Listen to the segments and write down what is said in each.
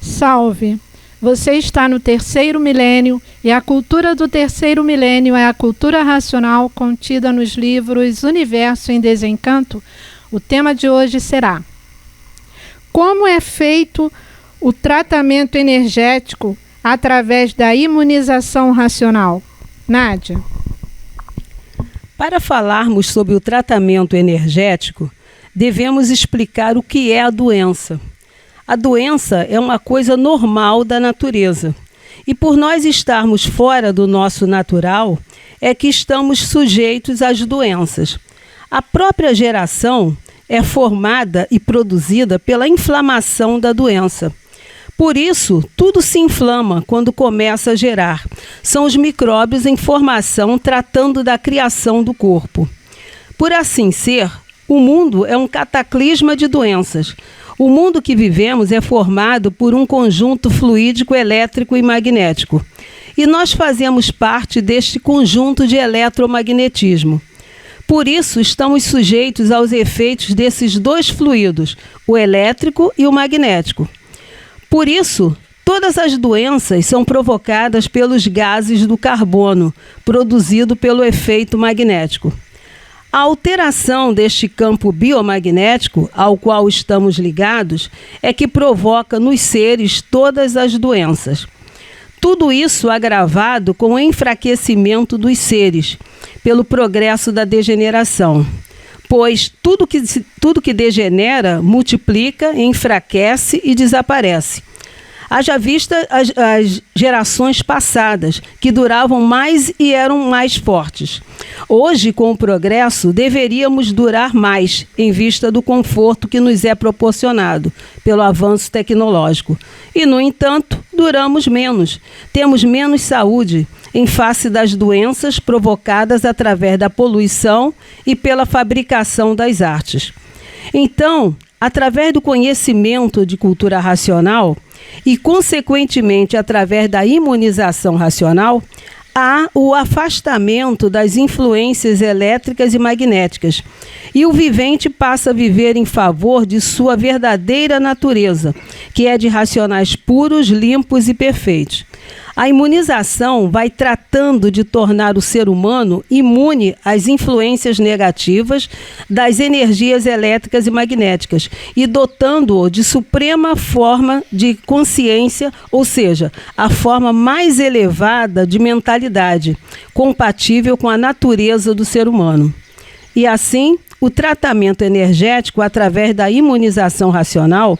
Salve! Você está no terceiro milênio e a cultura do terceiro milênio é a cultura racional contida nos livros Universo em Desencanto. O tema de hoje será: como é feito o tratamento energético através da imunização racional? Nádia. Para falarmos sobre o tratamento energético, devemos explicar o que é a doença. A doença é uma coisa normal da natureza. E por nós estarmos fora do nosso natural, é que estamos sujeitos às doenças. A própria geração é formada e produzida pela inflamação da doença. Por isso, tudo se inflama quando começa a gerar. São os micróbios em formação tratando da criação do corpo. Por assim ser, o mundo é um cataclisma de doenças. O mundo que vivemos é formado por um conjunto fluídico, elétrico e magnético. E nós fazemos parte deste conjunto de eletromagnetismo. Por isso, estamos sujeitos aos efeitos desses dois fluidos, o elétrico e o magnético. Por isso, todas as doenças são provocadas pelos gases do carbono, produzido pelo efeito magnético. A alteração deste campo biomagnético, ao qual estamos ligados, é que provoca nos seres todas as doenças. Tudo isso agravado com o enfraquecimento dos seres, pelo progresso da degeneração. Pois tudo que degenera, multiplica, enfraquece e desaparece. Haja vista as gerações passadas, que duravam mais e eram mais fortes. Hoje, com o progresso, deveríamos durar mais, em vista do conforto que nos é proporcionado pelo avanço tecnológico. E, no entanto, duramos menos, temos menos saúde, em face das doenças provocadas através da poluição e pela fabricação das artes. Então, através do conhecimento de cultura racional e, consequentemente, através da imunização racional, há o afastamento das influências elétricas e magnéticas, e o vivente passa a viver em favor de sua verdadeira natureza, que é de racionais puros, limpos e perfeitos. A imunização vai tratando de tornar o ser humano imune às influências negativas das energias elétricas e magnéticas e dotando-o de suprema forma de consciência, ou seja, a forma mais elevada de mentalidade, compatível com a natureza do ser humano. E assim, o tratamento energético através da imunização racional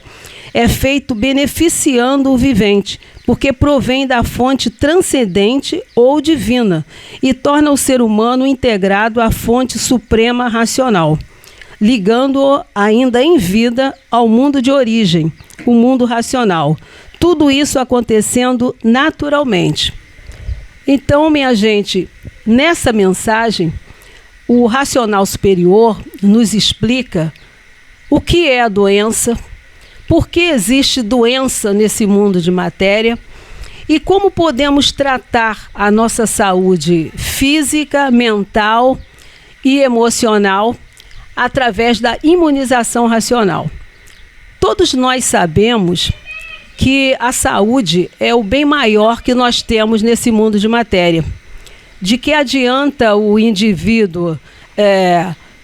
é feito beneficiando o vivente, porque provém da fonte transcendente ou divina e torna o ser humano integrado à fonte suprema racional, ligando-o ainda em vida ao mundo de origem, o mundo racional. Tudo isso acontecendo naturalmente. Então, minha gente, nessa mensagem, o racional superior nos explica o que é a doença, por que existe doença nesse mundo de matéria e como podemos tratar a nossa saúde física, mental e emocional através da imunização racional. Todos nós sabemos que a saúde é o bem maior que nós temos nesse mundo de matéria. De que adianta o indivíduo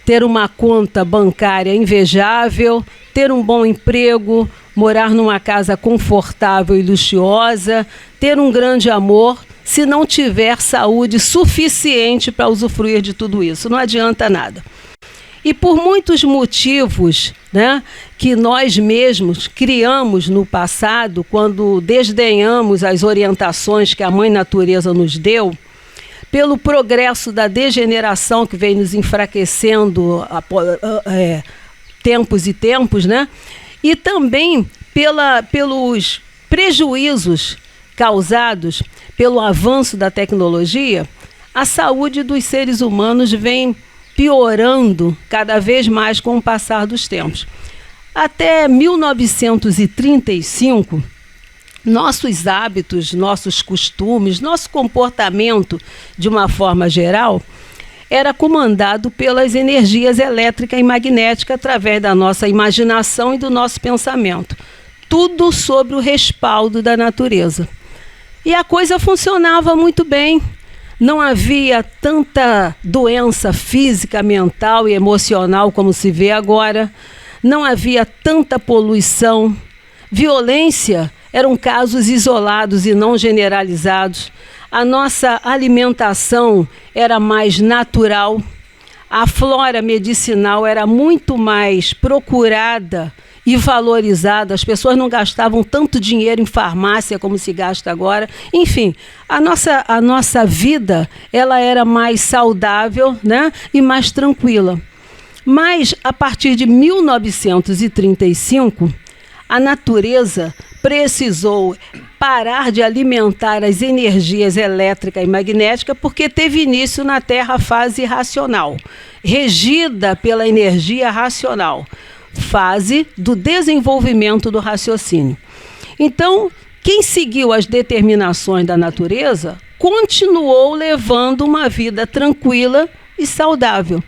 ter uma conta bancária invejável, ter um bom emprego, morar numa casa confortável e luxuosa, ter um grande amor, se não tiver saúde suficiente para usufruir de tudo isso? Não adianta nada. E por muitos motivos, né, que nós mesmos criamos no passado, quando desdenhamos as orientações que a Mãe Natureza nos deu, pelo progresso da degeneração que vem nos enfraquecendo tempos e tempos, né? E também pelos prejuízos causados pelo avanço da tecnologia, a saúde dos seres humanos vem piorando cada vez mais com o passar dos tempos. Até 1935, nossos hábitos, nossos costumes, nosso comportamento, de uma forma geral, era comandado pelas energias elétrica e magnética através da nossa imaginação e do nosso pensamento. tudo sobre o respaldo da natureza. E a coisa funcionava muito bem. Não havia tanta doença física, mental e emocional como se vê agora. Não havia tanta poluição. Violência eram casos isolados e não generalizados. A nossa alimentação era mais natural. A flora medicinal era muito mais procurada e valorizada. As pessoas não gastavam tanto dinheiro em farmácia como se gasta agora. Enfim, a nossa vida ela era mais saudável, né, e mais tranquila. Mas, a partir de 1935, a natureza precisou parar de alimentar as energias elétrica e magnética porque teve início na Terra a fase racional, regida pela energia racional, fase do desenvolvimento do raciocínio. Então, quem seguiu as determinações da natureza continuou levando uma vida tranquila e saudável.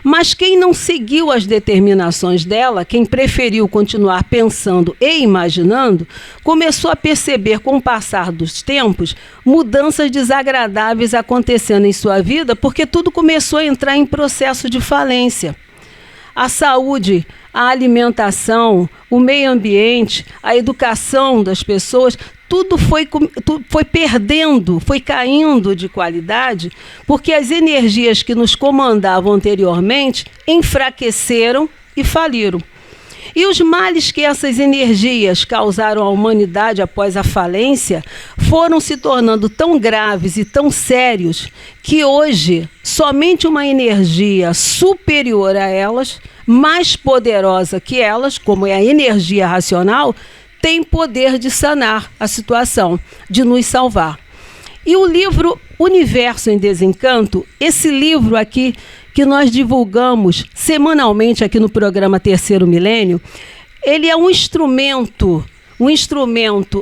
Mas quem não seguiu as determinações dela, quem preferiu continuar pensando e imaginando, começou a perceber com o passar dos tempos mudanças desagradáveis acontecendo em sua vida, porque tudo começou a entrar em processo de falência. A saúde, a alimentação, o meio ambiente, a educação das pessoas, tudo foi perdendo, foi caindo de qualidade, porque as energias que nos comandavam anteriormente enfraqueceram e faliram. E os males que essas energias causaram à humanidade após a falência foram se tornando tão graves e tão sérios que hoje somente uma energia superior a elas, mais poderosa que elas, como é a energia racional, tem poder de sanar a situação, de nos salvar. E o livro Universo em Desencanto, esse livro aqui que nós divulgamos semanalmente aqui no programa Terceiro Milênio, ele é um instrumento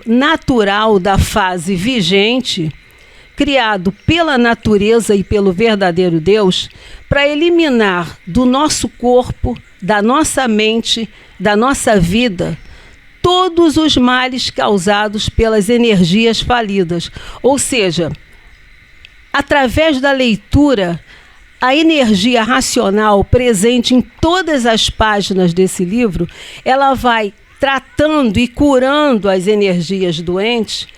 natural da fase vigente, criado pela natureza e pelo verdadeiro Deus, para eliminar do nosso corpo, da nossa mente, da nossa vida, todos os males causados pelas energias falidas. Ou seja, através da leitura, a energia racional presente em todas as páginas desse livro, ela vai tratando e curando as energias doentes,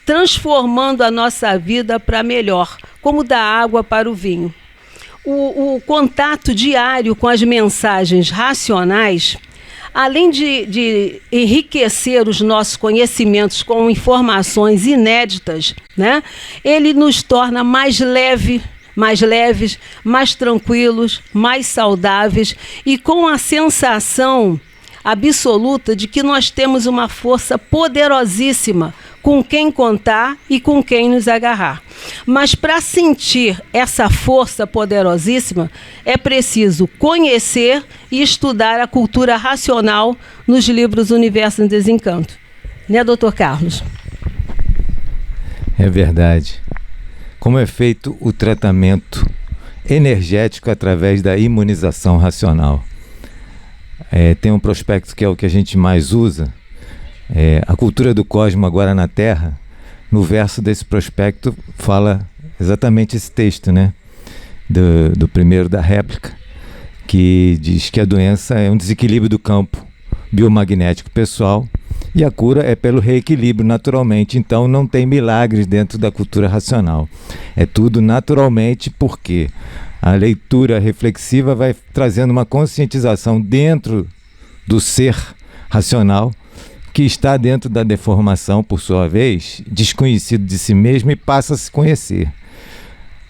transformando a nossa vida para melhor, como da água para o vinho. O contato diário com as mensagens racionais, além de enriquecer os nossos conhecimentos com informações inéditas, né, ele nos torna mais leves, mais tranquilos, mais saudáveis e com a sensação absoluta de que nós temos uma força poderosíssima com quem contar e com quem nos agarrar. Mas para sentir essa força poderosíssima, é preciso conhecer e estudar a cultura racional nos livros Universo em Desencanto. Né, doutor Carlos? É verdade. Como é feito o tratamento energético através da imunização racional. Tem um prospecto que é o que a gente mais usa, a cultura do cosmos agora na Terra. No verso desse prospecto fala exatamente esse texto, né? Do primeiro da réplica, que diz que a doença é um desequilíbrio do campo biomagnético pessoal e a cura é pelo reequilíbrio naturalmente. Então não tem milagres dentro da cultura racional. É tudo naturalmente, porque a leitura reflexiva vai trazendo uma conscientização dentro do ser racional, que está dentro da deformação, por sua vez, desconhecido de si mesmo, e passa a se conhecer.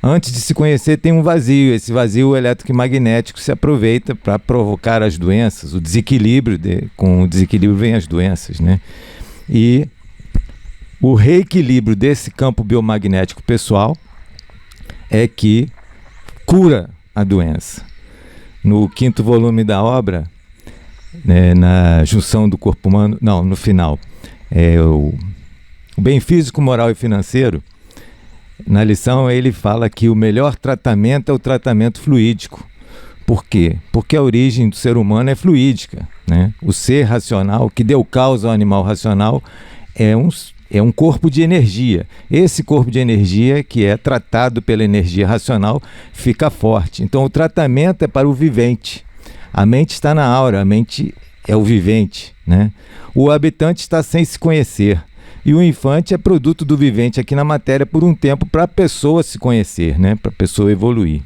Antes de se conhecer tem um vazio. Esse vazio elétrico e magnético se aproveita para provocar as doenças, o desequilíbrio, com o desequilíbrio vem as doenças, né? E o reequilíbrio desse campo biomagnético pessoal é que cura a doença. No 5º volume da obra, na junção do corpo humano, no final, o bem físico, moral e financeiro, na lição ele fala que o melhor tratamento é o tratamento fluídico, Por quê? Porque a origem do ser humano é fluídica, né? O ser racional, que deu causa ao animal racional, é um corpo de energia. Esse corpo de energia, que é tratado pela energia racional, fica forte. Então o tratamento é para o vivente. A mente está na aura, a mente é o vivente, né? O habitante está sem se conhecer. E o infante é produto do vivente aqui na matéria por um tempo para a pessoa se conhecer, né? Para a pessoa evoluir.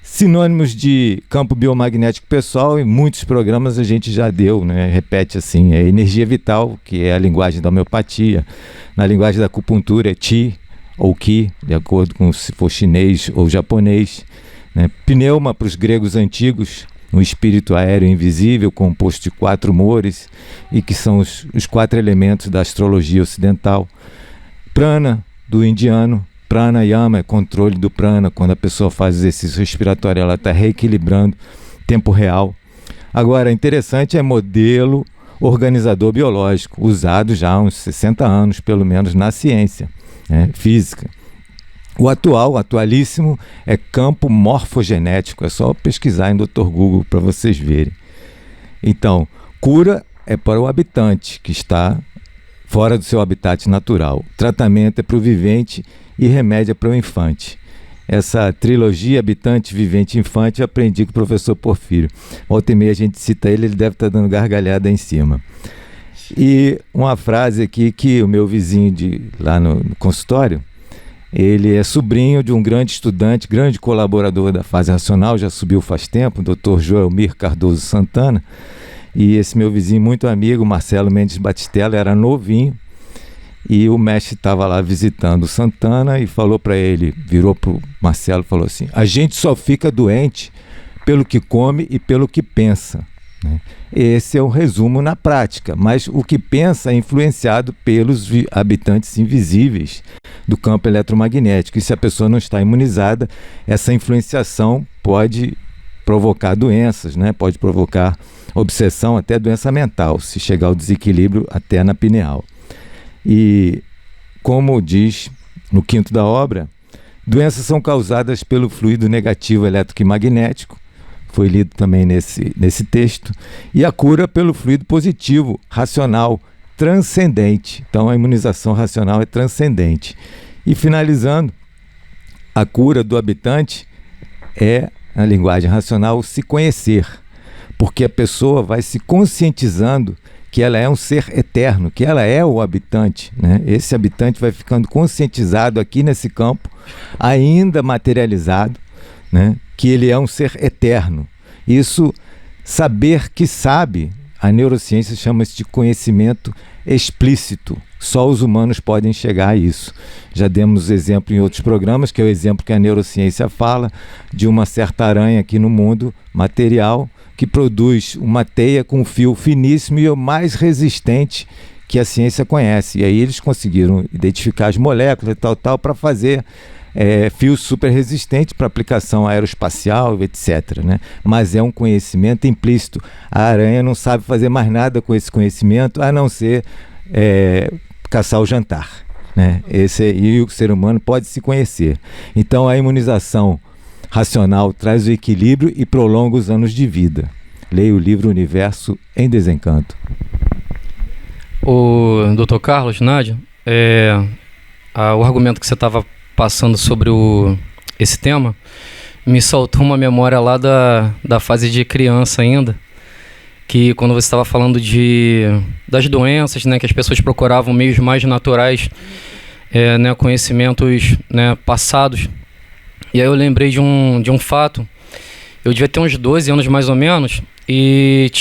Sinônimos de campo biomagnético pessoal, em muitos programas a gente já deu, né? Repete assim, é energia vital, que é a linguagem da homeopatia. Na linguagem da acupuntura é Qi ou Qi, de acordo com se for chinês ou japonês, né? Pneuma para os gregos antigos, um espírito aéreo invisível composto de 4 humores e que são os 4 elementos da astrologia ocidental. Prana, do indiano. Prana Yama é controle do prana. Quando a pessoa faz exercício respiratório, ela está reequilibrando tempo real. Agora, interessante é modelo organizador biológico, usado já há uns 60 anos, pelo menos, na ciência, né, física. O atualíssimo, é campo morfogenético. É só pesquisar em Dr. Google para vocês verem. Então, cura é para o habitante que está fora do seu habitat natural. Tratamento é para o vivente e remédio é para o infante. Essa trilogia habitante, vivente e infante eu aprendi com o professor Porfírio. Volta e meia a gente cita ele deve estar dando gargalhada em cima. E uma frase aqui que o meu vizinho lá no consultório, ele é sobrinho de um grande estudante, grande colaborador da fase racional, já subiu faz tempo, o Dr. Joelmir Cardoso Santana. E esse meu vizinho, muito amigo, Marcelo Mendes Batistella, era novinho. E o mestre estava lá visitando o Santana e falou para ele, virou para o Marcelo e falou assim: a gente só fica doente pelo que come e pelo que pensa, né? Esse é o resumo na prática, mas o que pensa é influenciado pelos habitantes invisíveis do campo eletromagnético. E se a pessoa não está imunizada, essa influenciação pode provocar doenças, né? Pode provocar obsessão, até doença mental, se chegar ao desequilíbrio até na pineal. E, como diz no quinto da obra, doenças são causadas pelo fluido negativo elétrico e magnético, foi lido também nesse texto, e a cura pelo fluido positivo, racional, transcendente. Então a imunização racional é transcendente. E finalizando, a cura do habitante é, na linguagem racional, se conhecer, porque a pessoa vai se conscientizando que ela é um ser eterno, que ela é o habitante, né? Esse habitante vai ficando conscientizado aqui nesse campo, ainda materializado, né? Que ele é um ser eterno. Isso, saber que sabe, a neurociência chama isso de conhecimento explícito. Só os humanos podem chegar a isso. Já demos exemplo em outros programas, que é o exemplo que a neurociência fala, de uma certa aranha aqui no mundo material, que produz uma teia com um fio finíssimo e o mais resistente que a ciência conhece. E aí eles conseguiram identificar as moléculas e tal, para fazer fios super resistentes para aplicação aeroespacial, etc., né? Mas é um conhecimento implícito. A aranha não sabe fazer mais nada com esse conhecimento, a não ser caçar o jantar, né? E o ser humano pode se conhecer. Então a imunização racional traz o equilíbrio e prolonga os anos de vida. Leia o livro Universo em Desencanto. O Dr. Carlos, Nádia, o argumento que você estava passando sobre esse tema me saltou uma memória lá da fase de criança ainda, que quando você estava falando das doenças, né, que as pessoas procuravam meios mais naturais, né, conhecimentos, né, passados. E aí eu lembrei de um fato. Eu devia ter uns 12 anos mais ou menos, e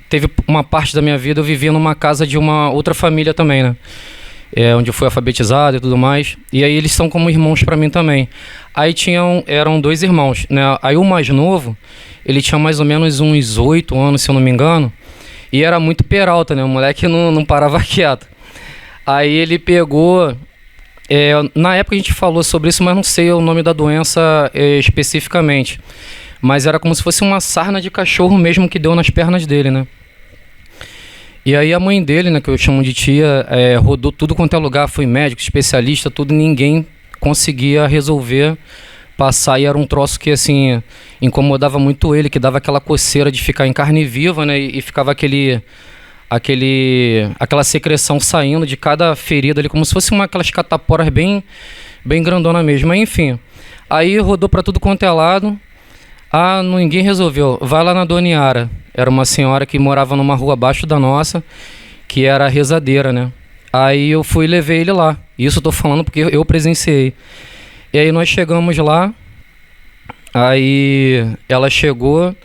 teve uma parte da minha vida eu vivia numa casa de uma outra família também, né? Onde eu fui alfabetizado e tudo mais. E aí eles são como irmãos para mim também. Aí eram 2 irmãos, né? Aí o mais novo, ele tinha mais ou menos uns 8 anos, se eu não me engano, e era muito peralta, né? O moleque não parava quieto. Aí ele pegou... na época a gente falou sobre isso, mas não sei o nome da doença especificamente. Mas era como se fosse uma sarna de cachorro mesmo que deu nas pernas dele, né? E aí a mãe dele, né, que eu chamo de tia, rodou tudo quanto é lugar, foi médico, especialista, tudo, ninguém conseguia resolver passar, e era um troço que, assim, incomodava muito ele, que dava aquela coceira de ficar em carne viva, né? E ficava aquela secreção saindo de cada ferida ali, como se fosse aquelas cataporas bem grandona mesmo. Mas, enfim, aí rodou pra tudo quanto é lado. Ninguém resolveu. Vai lá na Dona Yara. Era uma senhora que morava numa rua abaixo da nossa, que era rezadeira, né? Aí eu fui e levei ele lá. Isso eu tô falando porque eu presenciei. E aí nós chegamos lá, aí ela chegou,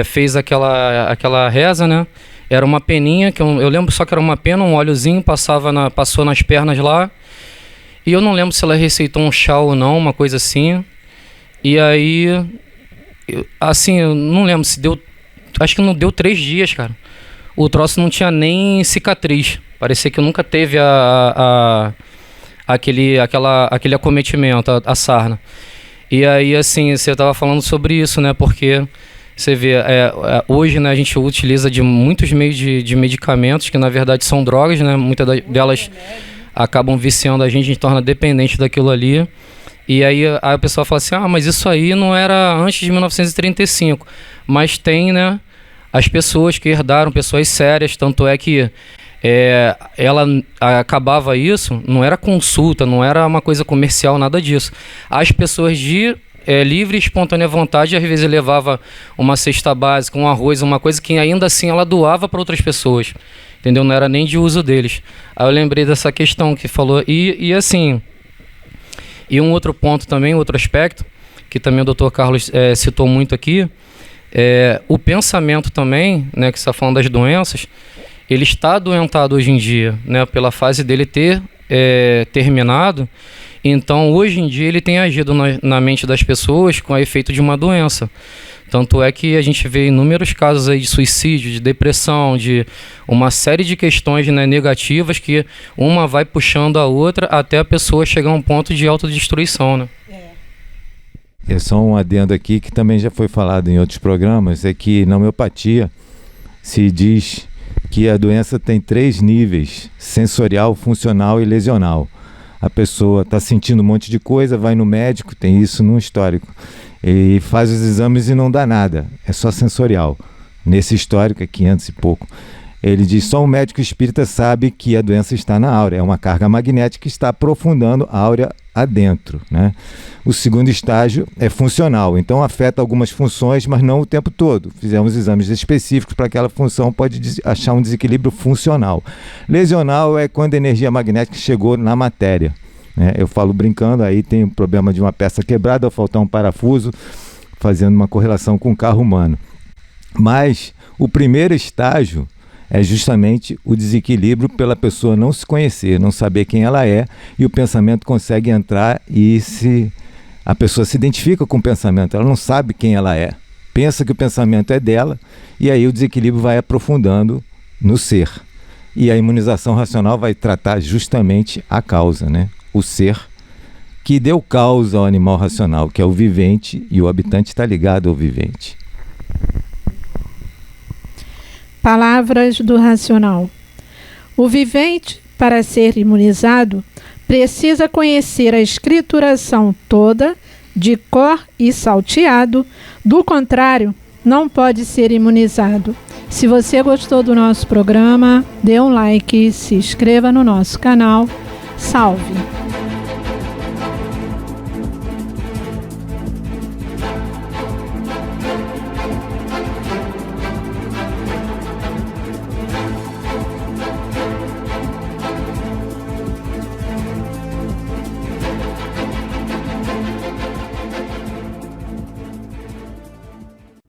fez aquela reza, né? Era uma peninha, que eu lembro só que era uma pena, um óleozinho, passou nas pernas lá. E eu não lembro se ela receitou um chá ou não, uma coisa assim. E aí, eu não lembro se deu, acho que não deu 3 dias, cara. O troço não tinha nem cicatriz. Parecia que nunca teve aquele acometimento, a sarna. E aí, assim, você estava falando sobre isso, né? Porque você vê, hoje, né, a gente utiliza de muitos meios de medicamentos, que na verdade são drogas, né? Muitas delas acabam viciando a gente torna dependente daquilo ali. E aí a pessoa fala assim, mas isso aí não era antes de 1935. Mas tem, né, as pessoas que herdaram, pessoas sérias, tanto é que ela acabava isso, não era consulta, não era uma coisa comercial, nada disso. As pessoas de livre e espontânea vontade, às vezes levava uma cesta básica, um arroz, uma coisa que ainda assim ela doava para outras pessoas, entendeu? Não era nem de uso deles. Aí eu lembrei dessa questão que falou, e assim, e um outro ponto também, outro aspecto, que também o Dr. Carlos citou muito aqui, o pensamento também, né, que você está falando das doenças, ele está adoentado hoje em dia, né, pela fase dele ter terminado. Então, hoje em dia, ele tem agido na mente das pessoas com o efeito de uma doença. Tanto é que a gente vê inúmeros casos aí de suicídio, de depressão, de uma série de questões, né, negativas, que uma vai puxando a outra até a pessoa chegar a um ponto de autodestruição, né? É só um adendo aqui que também já foi falado em outros programas, é que na homeopatia se diz que a doença tem 3 níveis: sensorial, funcional e lesional. A pessoa está sentindo um monte de coisa, vai no médico, tem isso no histórico, e faz os exames e não dá nada, é só sensorial. Nesse histórico é 500 e pouco. Ele diz, só um médico espírita sabe que a doença está na áurea, é uma carga magnética que está aprofundando a áurea adentro, né? O segundo estágio é funcional, então afeta algumas funções, mas não o tempo todo. Fizemos exames específicos para aquela função, pode achar um desequilíbrio funcional. Lesional é quando a energia magnética chegou na matéria, né? Eu falo brincando, aí tem um problema de uma peça quebrada, faltar um parafuso, fazendo uma correlação com o carro humano. Mas o primeiro estágio é justamente o desequilíbrio pela pessoa não se conhecer, não saber quem ela é, e o pensamento consegue entrar e a pessoa se identifica com o pensamento, ela não sabe quem ela é, pensa que o pensamento é dela, e aí o desequilíbrio vai aprofundando no ser. E a imunização racional vai tratar justamente a causa, né? O ser que deu causa ao animal racional, que é o vivente, e o habitante está ligado ao vivente. Palavras do racional. O vivente, para ser imunizado, precisa conhecer a escrituração toda, de cor e salteado, do contrário, não pode ser imunizado. Se você gostou do nosso programa, dê um like, se inscreva no nosso canal. Salve!